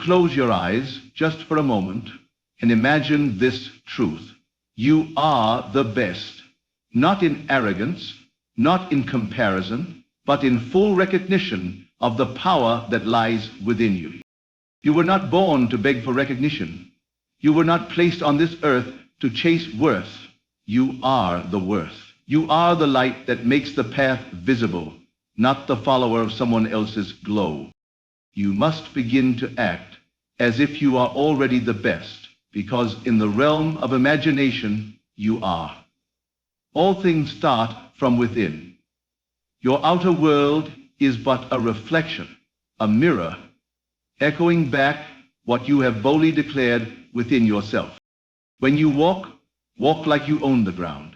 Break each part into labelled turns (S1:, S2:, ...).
S1: close your eyes just for a moment and imagine this truth. You are the best, not in arrogance, not in comparison, but in full recognition of the power that lies within you. You were not born to beg for recognition. You were not placed on this earth to chase worth. You are the worth. You are the light that makes the path visible, not the follower of someone else's glow. You must begin to act as if you are already the best, because in the realm of imagination, you are. All things start from within. Your outer world is but a reflection, a mirror, echoing back what you have boldly declared within yourself. When you walk, walk like you own the ground.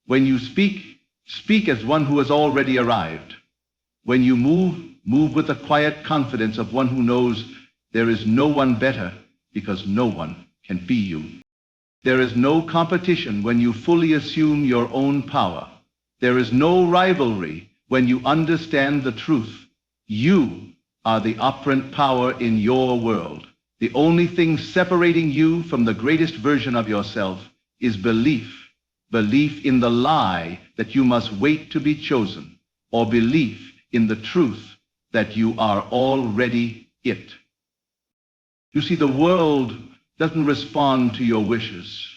S1: When you speak, speak as one who has already arrived. When you move, move with the quiet confidence of one who knows there is no one better, because no one can be you. There is no competition when you fully assume your own power. There is no rivalry when you understand the truth. You are the operant power in your world. The only thing separating you from the greatest version of yourself is belief. Belief in the lie that you must wait to be chosen, or belief in the truth that you are already it. You see, the world doesn't respond to your wishes.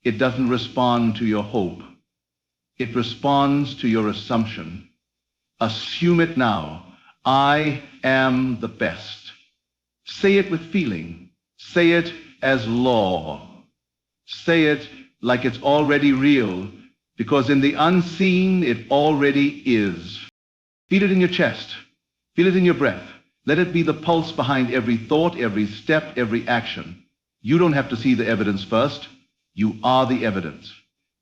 S1: It doesn't respond to your hope. It responds to your assumption. Assume it now. I am the best. Say it with feeling. Say it as law. Say it like it's already real, because in the unseen it already is. Feel it in your chest. Feel it in your breath. Let it be the pulse behind every thought, every step, every action. You don't have to see the evidence first. You are the evidence.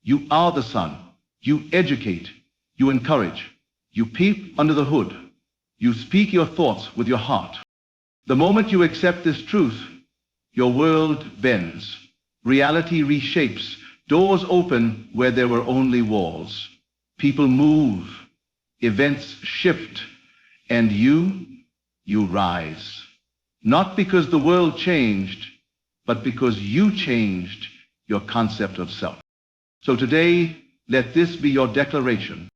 S1: You are the sun. You educate. You encourage. You peep under the hood. You speak your thoughts with your heart. The moment you accept this truth, your world bends. Reality reshapes. Doors open where there were only walls. People move. Events shift. And you rise. Not because the world changed, but because you changed your concept of self. So today, let this be your declaration.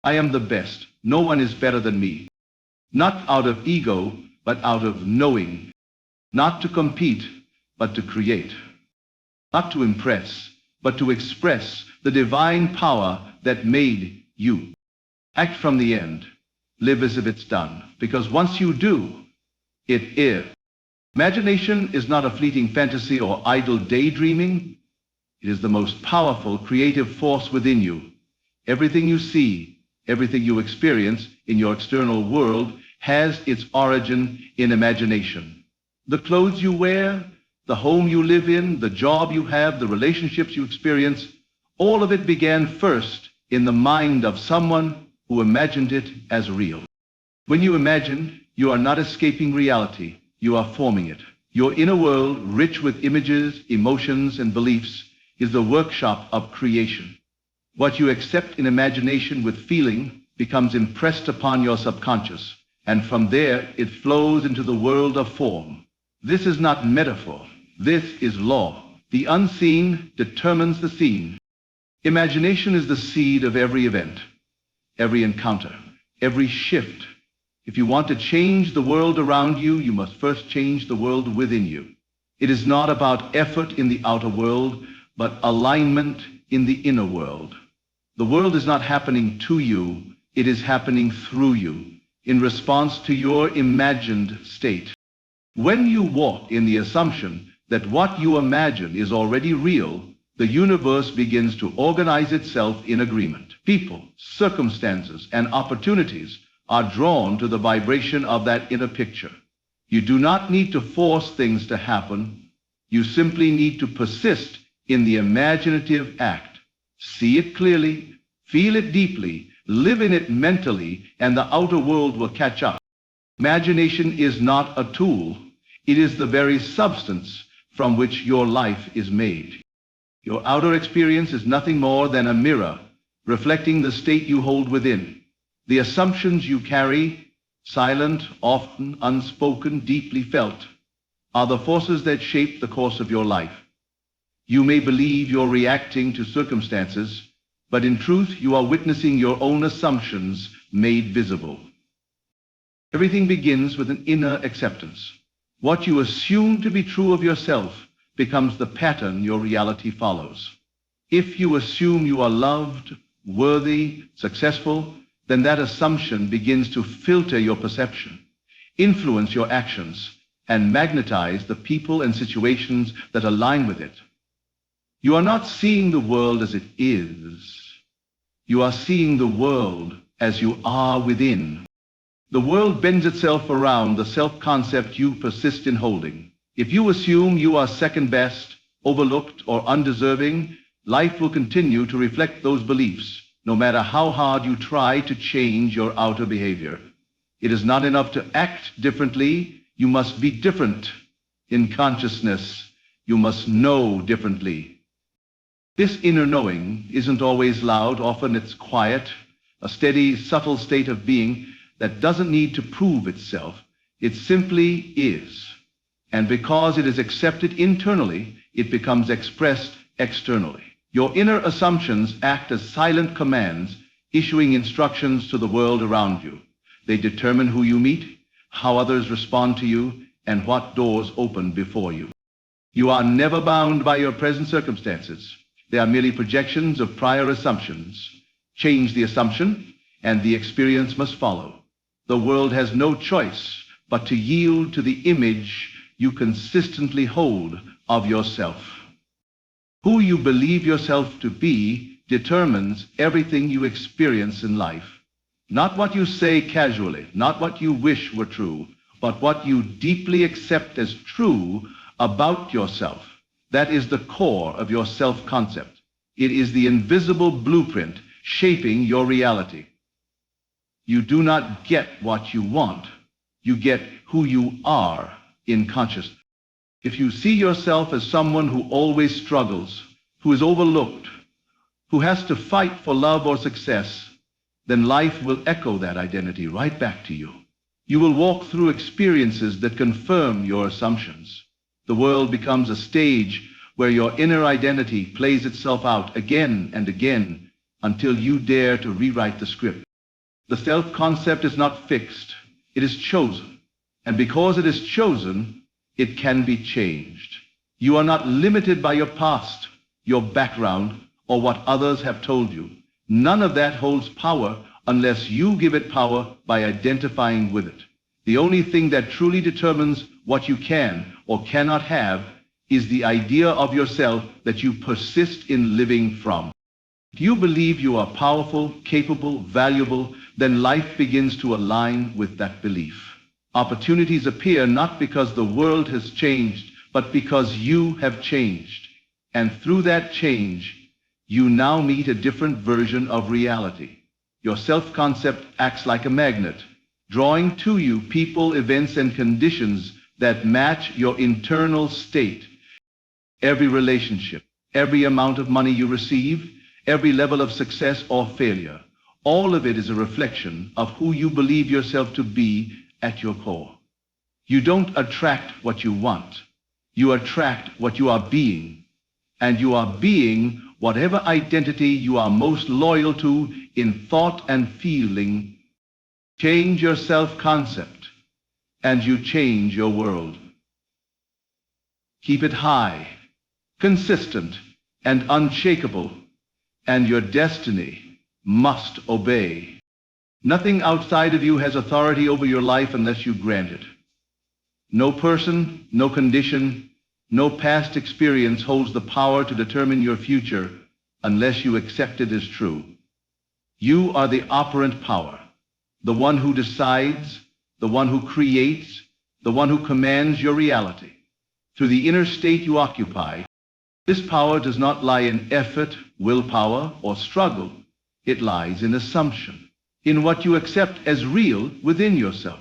S1: I am the best. No one is better than me. Not out of ego, but out of knowing. Not to compete, but to create. Not to impress, but to express the divine power that made you. Act from the end. Live as if it's done. Because once you do, it is. Imagination is not a fleeting fantasy or idle daydreaming. It is the most powerful creative force within you. Everything you see, everything you experience in your external world has its origin in imagination. The clothes you wear, the home you live in, the job you have, the relationships you experience, all of it began first in the mind of someone who imagined it as real. When you imagine, you are not escaping reality. You are forming it. Your inner world, rich with images, emotions, and beliefs, is the workshop of creation. What you accept in imagination with feeling becomes impressed upon your subconscious, and from there it flows into the world of form. This is not metaphor. This is law. The unseen determines the seen. Imagination is the seed of every event, every encounter, every shift. If you want to change the world around you, you must first change the world within you. It is not about effort in the outer world, but alignment in the inner world. The world is not happening to you, it is happening through you, in response to your imagined state. When you walk in the assumption that what you imagine is already real, the universe begins to organize itself in agreement. People, circumstances, and opportunities are drawn to the vibration of that inner picture. You do not need to force things to happen. You simply need to persist in the imaginative act. See it clearly, feel it deeply, live in it mentally, and the outer world will catch up. Imagination is not a tool. It is the very substance from which your life is made. Your outer experience is nothing more than a mirror reflecting the state you hold within. The assumptions you carry, silent, often unspoken, deeply felt. are the forces that shape the course of your life. You may believe you're reacting to circumstances, but in truth you are witnessing your own assumptions made visible. Everything begins with an inner acceptance. What you assume to be true of yourself becomes the pattern your reality follows. If you assume you are loved, worthy, successful, then that assumption begins to filter your perception, influence your actions, and magnetize the people and situations that align with it. You are not seeing the world as it is. You are seeing the world as you are within. The world bends itself around the self-concept you persist in holding. If you assume you are second best, overlooked, or undeserving, life will continue to reflect those beliefs, no matter how hard you try to change your outer behavior. It is not enough to act differently. You must be different. In consciousness, you must know differently. This inner knowing isn't always loud. Often it's quiet, a steady, subtle state of being that doesn't need to prove itself. It simply is. And because it is accepted internally, it becomes expressed externally. Your inner assumptions act as silent commands, issuing instructions to the world around you. They determine who you meet, how others respond to you, and what doors open before you. You are never bound by your present circumstances. They are merely projections of prior assumptions. Change the assumption, and the experience must follow. The world has no choice but to yield to the image you consistently hold of yourself. Who you believe yourself to be determines everything you experience in life. Not what you say casually, not what you wish were true, but what you deeply accept as true about yourself. That is the core of your self-concept. It is the invisible blueprint shaping your reality. You do not get what you want. You get who you are in consciousness. If you see yourself as someone who always struggles, who is overlooked, who has to fight for love or success, then life will echo that identity right back to you. You will walk through experiences that confirm your assumptions. The world becomes a stage where your inner identity plays itself out again and again until you dare to rewrite the script. The self-concept is not fixed. It is chosen. And because it is chosen, it can be changed. You are not limited by your past, your background, or what others have told you. None of that holds power unless you give it power by identifying with it. The only thing that truly determines what you can or cannot have is the idea of yourself that you persist in living from. Do you believe you are powerful, capable, valuable? Then life begins to align with that belief. Opportunities appear not because the world has changed, but because you have changed. And through that change, you now meet a different version of reality. Your self-concept acts like a magnet, drawing to you people, events, and conditions that match your internal state. Every relationship, every amount of money you receive, every level of success or failure, all of it is a reflection of who you believe yourself to be at your core. You don't attract what you want. You attract what you are being. And you are being whatever identity you are most loyal to in thought and feeling. Change your self-concept, and you change your world. Keep it high, consistent, and unshakable, and your destiny must obey. Nothing outside of you has authority over your life unless you grant it. No person, no condition, no past experience holds the power to determine your future unless you accept it as true. You are the operant power, the one who decides, the one who creates, the one who commands your reality. Through the inner state you occupy, this power does not lie in effort, willpower, or struggle. It lies in assumption, in what you accept as real within yourself.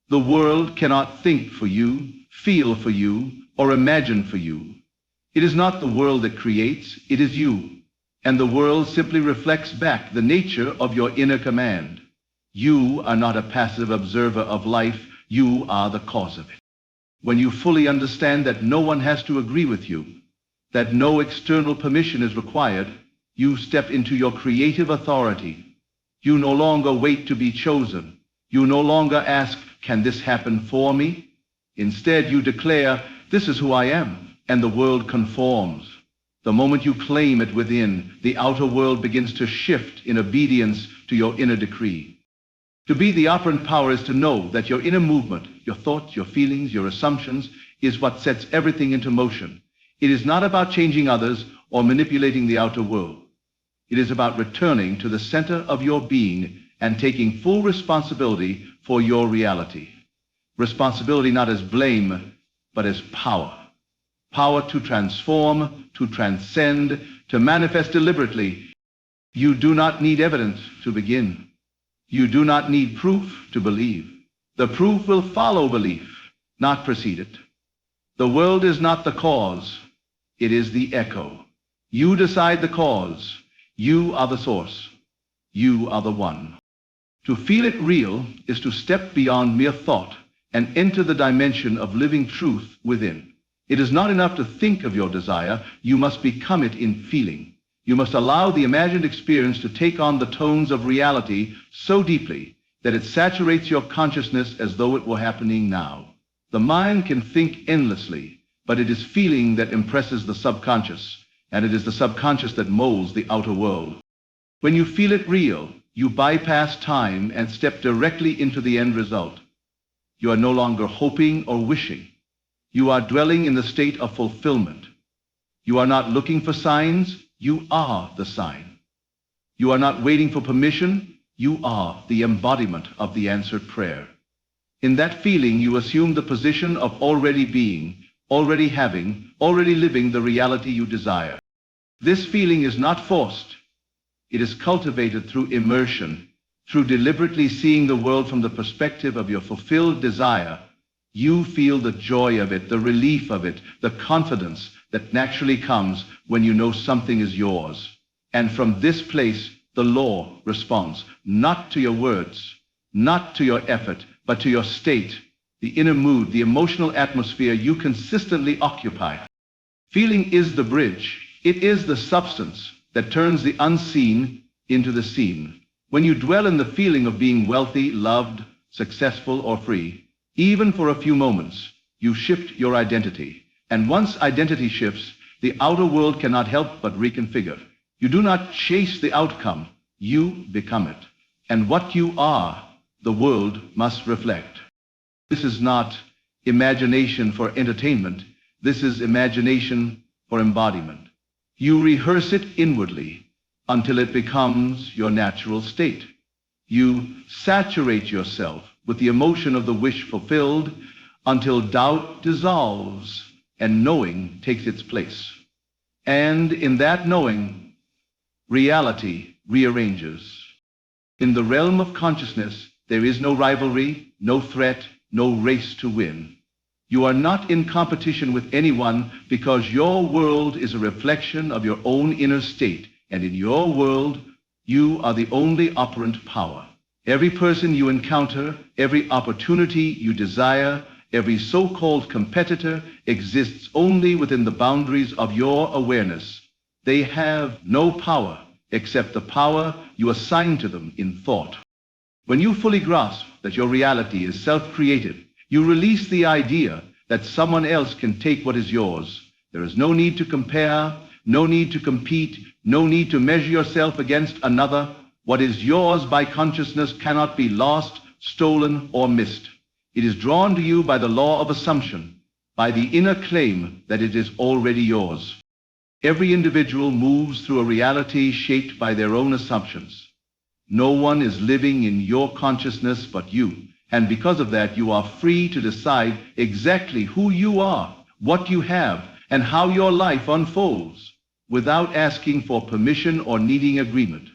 S1: The world cannot think for you, feel for you, or imagine for you. It is not the world that creates, it is you. And the world simply reflects back the nature of your inner command. You are not a passive observer of life, you are the cause of it. when you fully understand that no one has to agree with you, that no external permission is required, you step into your creative authority. You no longer wait to be chosen. You no longer ask, can this happen for me? Instead, you declare, this is who I am, and the world conforms. The moment you claim it within, the outer world begins to shift in obedience to your inner decree. To be the operant power is to know that your inner movement, your thoughts, your feelings, your assumptions, is what sets everything into motion. It is not about changing others or manipulating the outer world. It is about returning to the center of your being and taking full responsibility for your reality. Responsibility not as blame, but as power. Power to transform, to transcend, to manifest deliberately. You do not need evidence to begin. You do not need proof to believe. The proof will follow belief, not precede it. The world is not the cause. It is the echo. You decide the cause. You are the source. You are the one. To feel it real is to step beyond mere thought and enter the dimension of living truth within. It is not enough to think of your desire. You must become it in feeling. You must allow the imagined experience to take on the tones of reality so deeply that it saturates your consciousness as though it were happening now. The mind can think endlessly, but it is feeling that impresses the subconscious, and it is the subconscious that molds the outer world. When you feel it real, you bypass time and step directly into the end result. You are no longer hoping or wishing. You are dwelling in the state of fulfillment. You are not looking for signs. You are the sign. You are not waiting for permission. You are the embodiment of the answered prayer. In that feeling, you assume the position of already being, already having, already living the reality you desire. This feeling is not forced. It is cultivated through immersion, through deliberately seeing the world from the perspective of your fulfilled desire. You feel the joy of it, the relief of it, the confidence that naturally comes when you know something is yours. And from this place, the law responds, not to your words, not to your effort, but to your state, the inner mood, the emotional atmosphere you consistently occupy. Feeling is the bridge. It is the substance that turns the unseen into the seen. When you dwell in the feeling of being wealthy, loved, successful, or free, even for a few moments, you shift your identity. And once identity shifts, the outer world cannot help but reconfigure. You do not chase the outcome, you become it. And what you are, the world must reflect. This is not imagination for entertainment. This is imagination for embodiment. You rehearse it inwardly until it becomes your natural state. You saturate yourself with the emotion of the wish fulfilled until doubt dissolves and knowing takes its place. And in that knowing, reality rearranges. In the realm of consciousness, there is no rivalry, no threat, no race to win. You are not in competition with anyone because your world is a reflection of your own inner state, and in your world, you are the only operant power. Every person you encounter, every opportunity you desire, every so-called competitor exists only within the boundaries of your awareness. They have no power except the power you assign to them in thought. When you fully grasp that your reality is self-created, you release the idea that someone else can take what is yours. There is no need to compare, no need to compete, no need to measure yourself against another. What is yours by consciousness cannot be lost, stolen, or missed. It is drawn to you by the law of assumption, by the inner claim that it is already yours. Every individual moves through a reality shaped by their own assumptions. No one is living in your consciousness but you, and because of that, you are free to decide exactly who you are, what you have, and how your life unfolds, without asking for permission or needing agreement.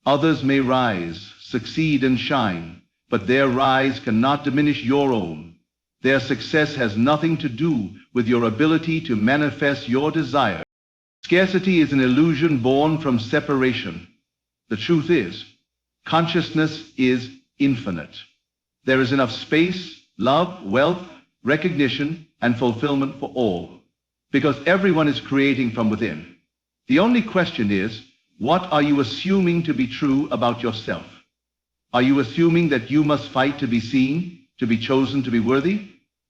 S1: Others may rise, succeed, and shine, but their rise cannot diminish your own. Their success has nothing to do with your ability to manifest your desire. Scarcity is an illusion born from separation. The truth is, consciousness is infinite. There is enough space, love, wealth, recognition, and fulfillment for all, because everyone is creating from within. The only question is, what are you assuming to be true about yourself? Are you assuming that you must fight to be seen, to be chosen, to be worthy?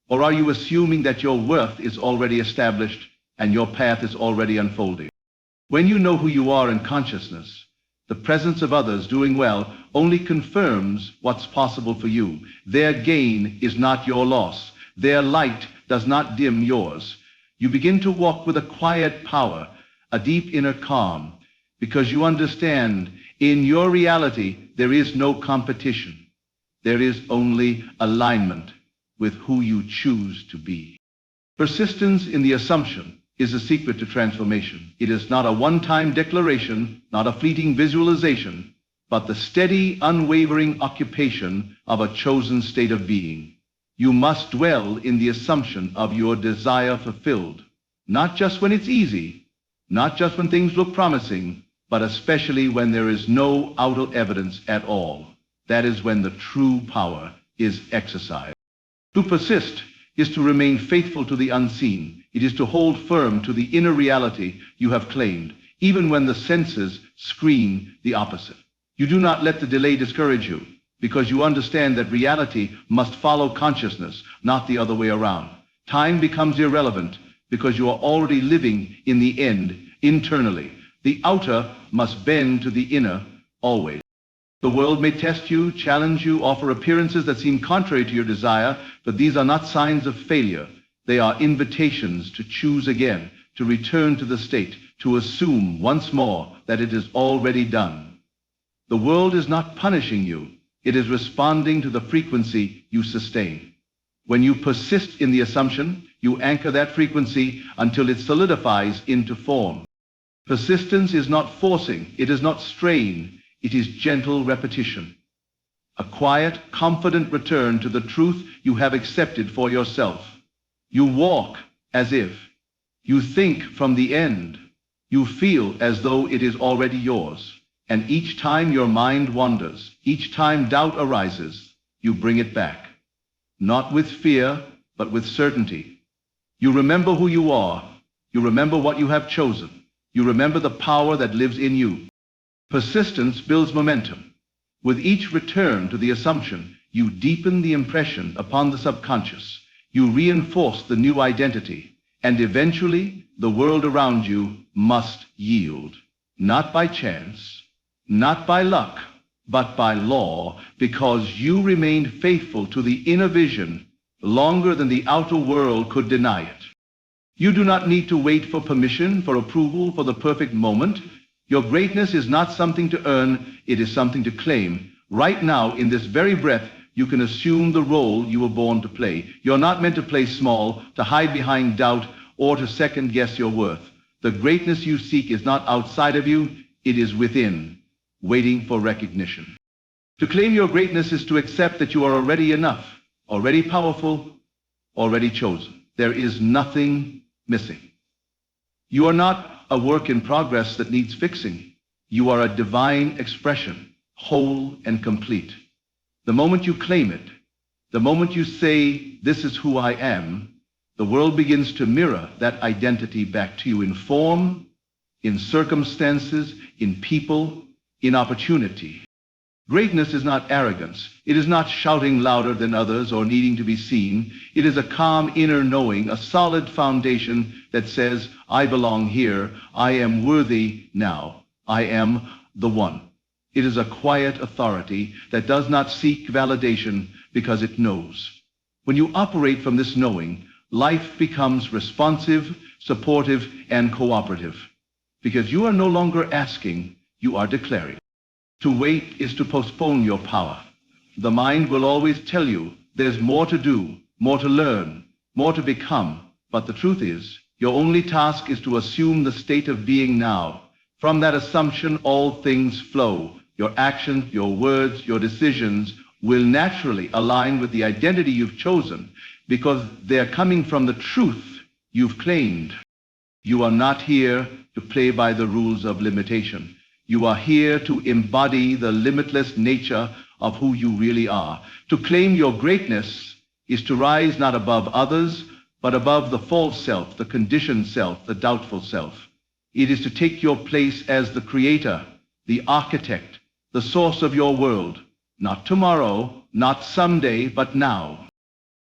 S1: Or are you assuming that your worth is already established and your path is already unfolding? When you know who you are in consciousness, the presence of others doing well only confirms what's possible for you. Their gain is not your loss. Their light does not dim yours. You begin to walk with a quiet power, a deep inner calm, because you understand in your reality there is no competition. There is only alignment with who you choose to be. Persistence in the assumption is the secret to transformation. It is not a one-time declaration, not a fleeting visualization, but the steady, unwavering occupation of a chosen state of being. You must dwell in the assumption of your desire fulfilled, not just when it's easy, not just when things look promising, but especially when there is no outer evidence at all. That is when the true power is exercised. To persist is to remain faithful to the unseen. It is to hold firm to the inner reality you have claimed, even when the senses scream the opposite. You do not let the delay discourage you, because you understand that reality must follow consciousness, not the other way around. Time becomes irrelevant because you are already living in the end internally. The outer must bend to the inner always. The world may test you, challenge you, offer appearances that seem contrary to your desire, but these are not signs of failure. They are invitations to choose again, to return to the state, to assume once more that it is already done. The world is not punishing you. It is responding to the frequency you sustain. When you persist in the assumption, you anchor that frequency until it solidifies into form. Persistence is not forcing, it is not strain, it is gentle repetition. A quiet, confident return to the truth you have accepted for yourself. You walk as if. You think from the end. You feel as though it is already yours. And each time your mind wanders, each time doubt arises, you bring it back. Not with fear, but with certainty. You remember who you are. You remember what you have chosen. You remember the power that lives in you. Persistence builds momentum. With each return to the assumption, you deepen the impression upon the subconscious. You reinforce the new identity. And eventually, the world around you must yield. Not by chance, not by luck, but by law, because you remained faithful to the inner vision longer than the outer world could deny it. You do not need to wait for permission, for approval, for the perfect moment. Your greatness is not something to earn, it is something to claim. Right now, in this very breath, you can assume the role you were born to play. You're not meant to play small, to hide behind doubt, or to second-guess your worth. The greatness you seek is not outside of you, it is within, waiting for recognition. To claim your greatness is to accept that you are already enough, already powerful, already chosen. There is nothing missing. You are not a work in progress that needs fixing. You are a divine expression, whole and complete. The moment you claim it, the moment you say, "This is who I am," the world begins to mirror that identity back to you in form, in circumstances, in people, in opportunity. Greatness is not arrogance. It is not shouting louder than others or needing to be seen. It is a calm inner knowing, a solid foundation that says, "I belong here. I am worthy now. I am the one." It is a quiet authority that does not seek validation because it knows. When you operate from this knowing, life becomes responsive, supportive, and cooperative. Because you are no longer asking, you are declaring. To wait is to postpone your power. The mind will always tell you there's more to do, more to learn, more to become. But the truth is, your only task is to assume the state of being now. From that assumption, all things flow. Your actions, your words, your decisions will naturally align with the identity you've chosen because they're coming from the truth you've claimed. You are not here to play by the rules of limitation. You are here to embody the limitless nature of who you really are. To claim your greatness is to rise not above others, but above the false self, the conditioned self, the doubtful self. It is to take your place as the creator, the architect, the source of your world. Not tomorrow, not someday, but now.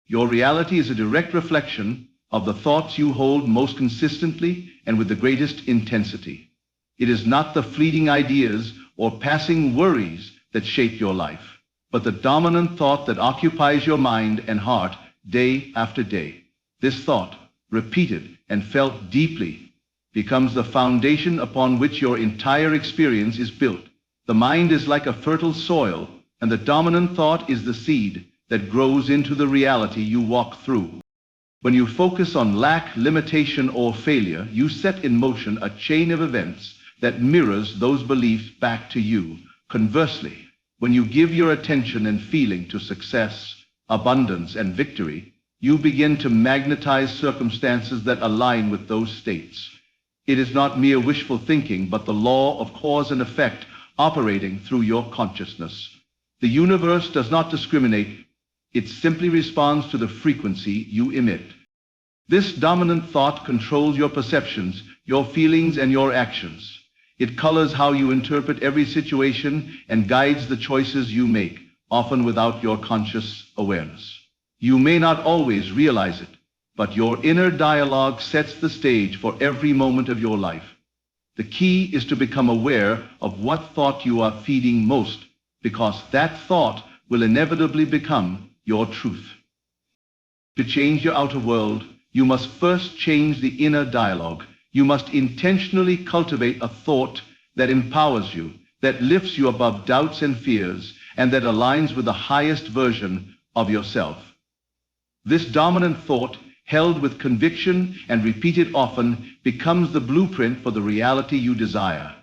S1: Your reality is a direct reflection of the thoughts you hold most consistently and with the greatest intensity. It is not the fleeting ideas or passing worries that shape your life, but the dominant thought that occupies your mind and heart day after day. This thought, repeated and felt deeply, becomes the foundation upon which your entire experience is built. The mind is like a fertile soil, and the dominant thought is the seed that grows into the reality you walk through. When you focus on lack, limitation, or failure, you set in motion a chain of events that mirrors those beliefs back to you. Conversely, when you give your attention and feeling to success, abundance, and victory, you begin to magnetize circumstances that align with those states. It is not mere wishful thinking, but the law of cause and effect operating through your consciousness. The universe does not discriminate. It simply responds to the frequency you emit. This dominant thought controls your perceptions, your feelings, and your actions. It colors how you interpret every situation and guides the choices you make, often without your conscious awareness. You may not always realize it, but your inner dialogue sets the stage for every moment of your life. The key is to become aware of what thought you are feeding most, because that thought will inevitably become your truth. To change your outer world, you must first change the inner dialogue. You must intentionally cultivate a thought that empowers you, that lifts you above doubts and fears, and that aligns with the highest version of yourself. This dominant thought, held with conviction and repeated often, becomes the blueprint for the reality you desire.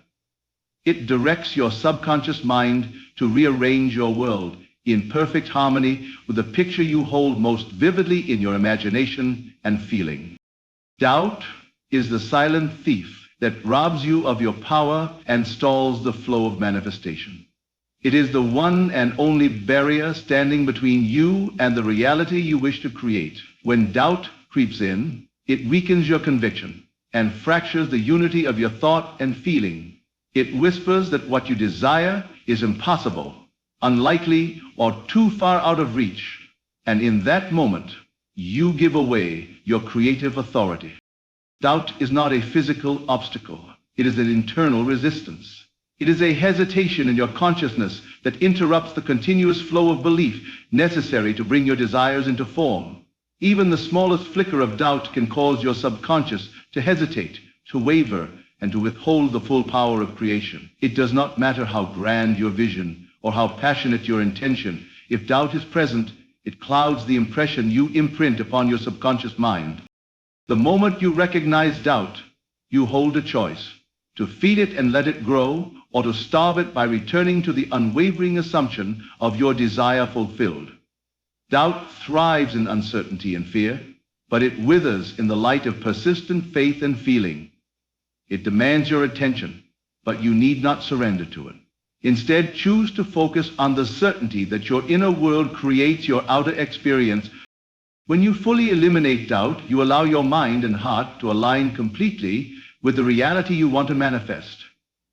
S1: It directs your subconscious mind to rearrange your world in perfect harmony with the picture you hold most vividly in your imagination and feeling. Doubt is the silent thief that robs you of your power and stalls the flow of manifestation. It is the one and only barrier standing between you and the reality you wish to create. When doubt creeps in, it weakens your conviction and fractures the unity of your thought and feeling. It whispers that what you desire is impossible, unlikely, or too far out of reach. And in that moment, you give away your creative authority. Doubt is not a physical obstacle. It is an internal resistance. It is a hesitation in your consciousness that interrupts the continuous flow of belief necessary to bring your desires into form. Even the smallest flicker of doubt can cause your subconscious to hesitate, to waver, and to withhold the full power of creation. It does not matter how grand your vision or how passionate your intention. If doubt is present, it clouds the impression you imprint upon your subconscious mind. The moment you recognize doubt, you hold a choice: to feed it and let it grow, or to starve it by returning to the unwavering assumption of your desire fulfilled. Doubt thrives in uncertainty and fear, but it withers in the light of persistent faith and feeling. It demands your attention, but you need not surrender to it. Instead, choose to focus on the certainty that your inner world creates your outer experience. When you fully eliminate doubt, you allow your mind and heart to align completely with the reality you want to manifest.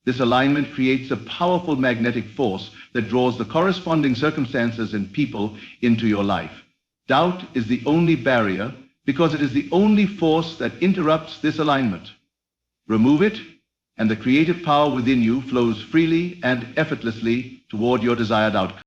S1: This alignment creates a powerful magnetic force that draws the corresponding circumstances and people into your life. Doubt is the only barrier because it is the only force that interrupts this alignment. Remove it, and the creative power within you flows freely and effortlessly toward your desired outcome.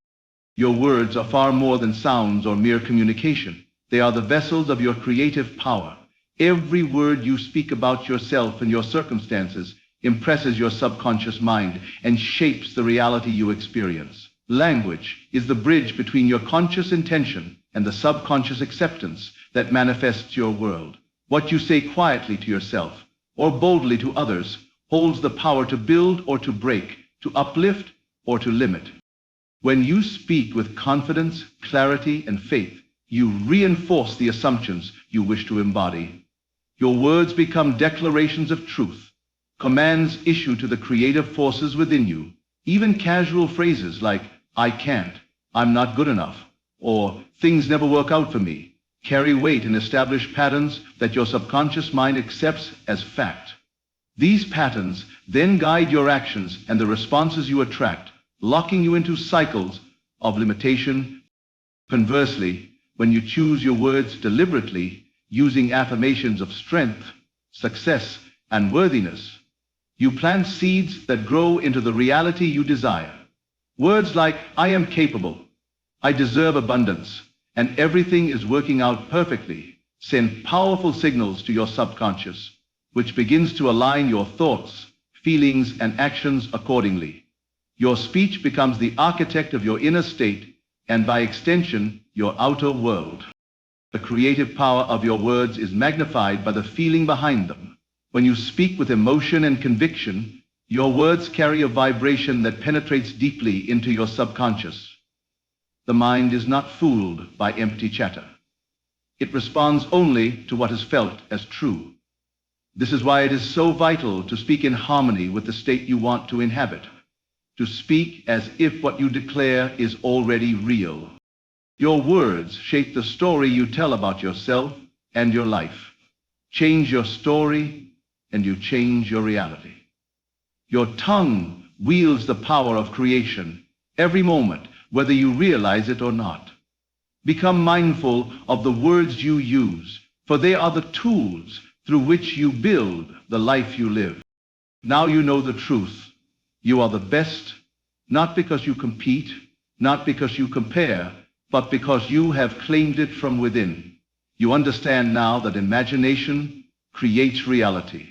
S1: Your words are far more than sounds or mere communication. They are the vessels of your creative power. Every word you speak about yourself and your circumstances impresses your subconscious mind and shapes the reality you experience. Language is the bridge between your conscious intention and the subconscious acceptance that manifests your world. What you say quietly to yourself or boldly to others holds the power to build or to break, to uplift or to limit. When you speak with confidence, clarity, and faith, you reinforce the assumptions you wish to embody. Your words become declarations of truth, commands issued to the creative forces within you. Even casual phrases like, "I can't," "I'm not good enough," or things never work out for me carry weight and establish patterns that your subconscious mind accepts as fact. These patterns then guide your actions and the responses you attract, locking you into cycles of limitation. Conversely, when you choose your words deliberately, using affirmations of strength, success, and worthiness, you plant seeds that grow into the reality you desire. Words like, I am capable, I deserve abundance, and everything is working out perfectly, send powerful signals to your subconscious, which begins to align your thoughts, feelings, and actions accordingly. Your speech becomes the architect of your inner state, and by extension, your outer world. The creative power of your words is magnified by the feeling behind them. When you speak with emotion and conviction, your words carry a vibration that penetrates deeply into your subconscious. The mind is not fooled by empty chatter. It responds only to what is felt as true. This is why it is so vital to speak in harmony with the state you want to inhabit, to speak as if what you declare is already real. Your words shape the story you tell about yourself and your life. Change your story, and you change your reality. Your tongue wields the power of creation every moment, whether you realize it or not. Become mindful of the words you use, for they are the tools through which you build the life you live. Now you know the truth. You are the best, not because you compete, not because you compare, but because you have claimed it from within. You understand now that imagination creates reality,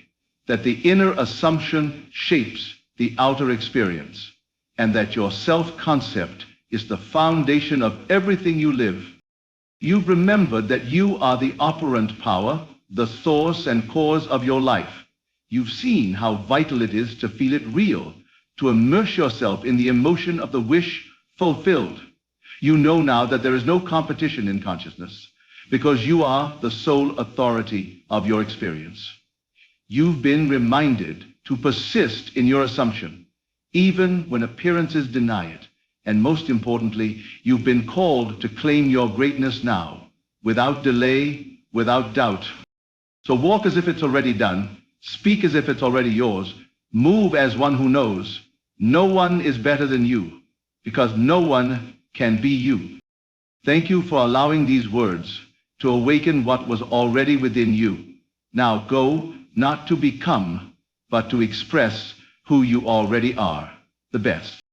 S1: that the inner assumption shapes the outer experience, and that your self-concept is the foundation of everything you live. You've remembered that you are the operant power, the source and cause of your life. You've seen how vital it is to feel it real, to immerse yourself in the emotion of the wish fulfilled. You know now that there is no competition in consciousness, because you are the sole authority of your experience. You've been reminded to persist in your assumption, even when appearances deny it. And most importantly, you've been called to claim your greatness now, without delay, without doubt. So walk as if it's already done, speak as if it's already yours, move as one who knows. No one is better than you, because no one can be you. Thank you for allowing these words to awaken what was already within you. Now go, not to become, but to express who you already are, the best.